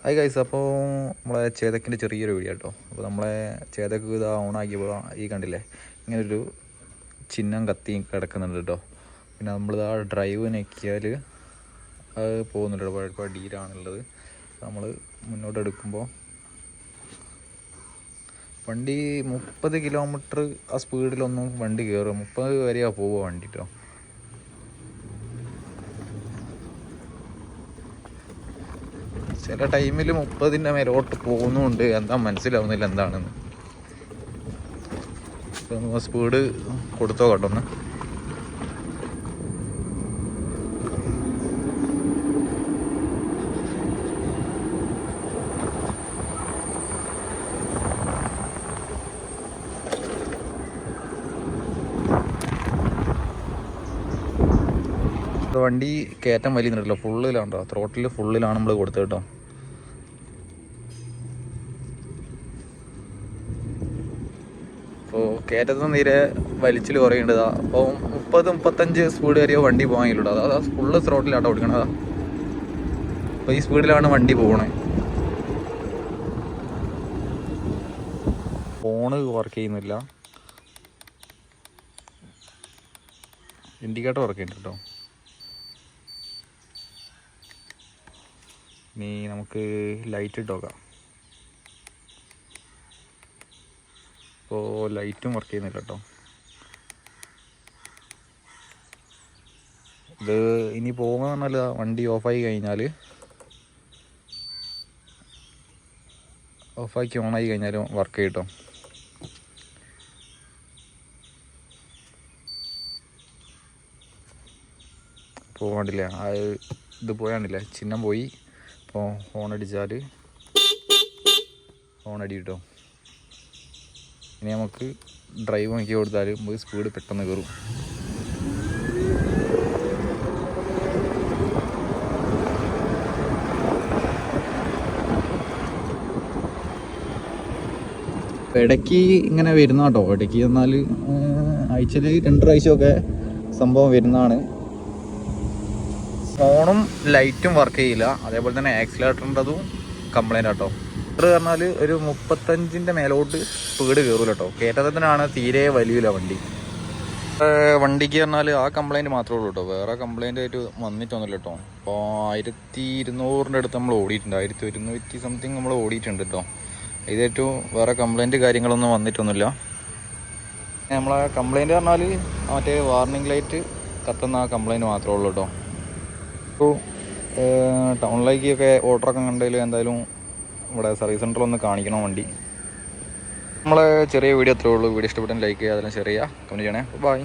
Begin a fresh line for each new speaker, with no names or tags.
Hi guys, അപ്പോൾ നമ്മളെ ചേതക്കിൻ്റെ ചെറിയൊരു വീഡിയോ കേട്ടോ. അപ്പോൾ നമ്മളെ ചേതക്ക് ഇത് ഓണാക്കിയപ്പോൾ ഈ കണ്ടില്ലേ ഇങ്ങനൊരു ചിഹ്നം കത്തി കിടക്കുന്നുണ്ട് കേട്ടോ. പിന്നെ നമ്മളിത് ഡ്രൈവ് ഞെക്കിയാൽ അത് പോകുന്നുണ്ട് കേട്ടോ. ഇപ്പോൾ ഡീലാണുള്ളത്. നമ്മൾ മുന്നോട്ട് എടുക്കുമ്പോൾ വണ്ടി 30 കിലോമീറ്റർ ആ സ്പീഡിലൊന്നും വണ്ടി കയറും. 30 വരെയാണ് പോവുക വണ്ടി കേട്ടോ. ചില ടൈമിൽ 30ൻ്റെ മേലോട്ട് പോകുന്നുണ്ട്. എന്താ മനസ്സിലാവുന്നില്ല എന്താണെന്ന്. സ്പീഡ് കൊടുത്തോ കേട്ടോ ഒന്ന്. വണ്ടി കയറ്റം വലിയുന്നുണ്ടല്ലോ, ഫുള്ളിലാണ്ടോ, ത്രോട്ടിൽ ഫുള്ളിലാണ് നമ്മൾ കൊടുത്തത് കേട്ടോ. അപ്പോൾ കയറ്റത്ത് തീരെ വലിച്ചിൽ കുറയേണ്ടതാ. അപ്പോൾ 30-35 സ്പീഡ് വരെയോ വണ്ടി പോകാനില്ലട്ടോ. അതാ ഫുള്ള് ത്രോട്ടിലാട്ടോ ഓടിക്കണതാ. അപ്പോൾ ഈ സ്പീഡിലാണ് വണ്ടി പോകണേ. ഫോണ് വർക്ക് ചെയ്യുന്നില്ല, ഇൻഡിക്കേറ്റർ വർക്ക് ചെയ്യുന്നുണ്ട് കേട്ടോ. ഇനി നമുക്ക് ലൈറ്റ് ഇട്ട് നോക്കാം. ഇപ്പോൾ ലൈറ്റും വർക്ക് ചെയ്യുന്നില്ല കേട്ടോ. ഇത് ഇനി പോകുക പറഞ്ഞാൽ വണ്ടി ഓഫായി കഴിഞ്ഞാൽ, ഓഫാക്കി ഓണായി കഴിഞ്ഞാലും വർക്ക് ചെയ്യും കേട്ടോ. ഇപ്പോൾ വേണ്ടില്ല, ഇത് പോയാണ്ടില്ല, ചിഹ്നം പോയി. അപ്പോൾ ഹോണടിച്ചാൽ ഹോണടി കിട്ടും. ഇനി നമുക്ക് ഡ്രൈവ് നോക്കി കൊടുത്താൽ നമുക്ക് സ്പീഡ് പെട്ടെന്ന് കയറും. ഇടയ്ക്ക് ഇങ്ങനെ വരുന്ന കേട്ടോ. ഇടയ്ക്ക് എന്നാൽ ആഴ്ചയിൽ 2 പ്രാവശ്യമൊക്കെ സംഭവം വരുന്നതാണ്. ഫോണും ലൈറ്റും വർക്ക് ചെയ്യില്ല. അതേപോലെ തന്നെ ആക്സിലേറ്ററിൻ്റെതും കംപ്ലൈൻ്റ് ആട്ടോ. പറഞ്ഞാൽ ഒരു 35ൻ്റെ മേലോട്ട് സ്പീഡ് കയറൂല കേട്ടോ. കയറ്റത്തിനാണ് തീരെ വലിയില്ല വണ്ടി. വണ്ടിക്ക് പറഞ്ഞാൽ ആ കംപ്ലൈൻറ്റ് മാത്രമേ ഉള്ളൂ കേട്ടോ. വേറെ കംപ്ലൈൻ്റ് ആയിട്ട് വന്നിട്ടൊന്നുമില്ല കേട്ടോ. അപ്പോൾ 1200-ൻ്റെ അടുത്ത് നമ്മൾ ഓടിയിട്ടുണ്ട്. 1100 സംതിങ് നമ്മൾ ഓടിയിട്ടുണ്ട് കേട്ടോ. ഇതേറ്റവും വേറെ കംപ്ലൈൻറ്റ് കാര്യങ്ങളൊന്നും വന്നിട്ടൊന്നുമില്ല. നമ്മളെ കംപ്ലൈൻറ്റ് പറഞ്ഞാൽ മറ്റേ വാർണിംഗ് ലൈറ്റ് കത്തുന്ന ആ കംപ്ലൈൻറ്റ് മാത്രമേ ഉള്ളൂ കേട്ടോ. ഇപ്പോൾ ടൗണിലേക്കൊക്കെ ഓർഡറൊക്കെ കണ്ടതിൽ എന്തായാലും ഇവിടെ സർവീസ് സെൻ്ററിലൊന്ന് കാണിക്കണം വണ്ടി. നമ്മളെ ചെറിയ വീഡിയോ അത്രേ ഉള്ളൂ. വീഡിയോ ഇഷ്ടപ്പെട്ടാൽ ലൈക്ക് ചെയ്യുക, അതെല്ലാം ഷെയർ ചെയ്യുക, കമൻറ്റ് ചെയ്യണേ. ബൈ.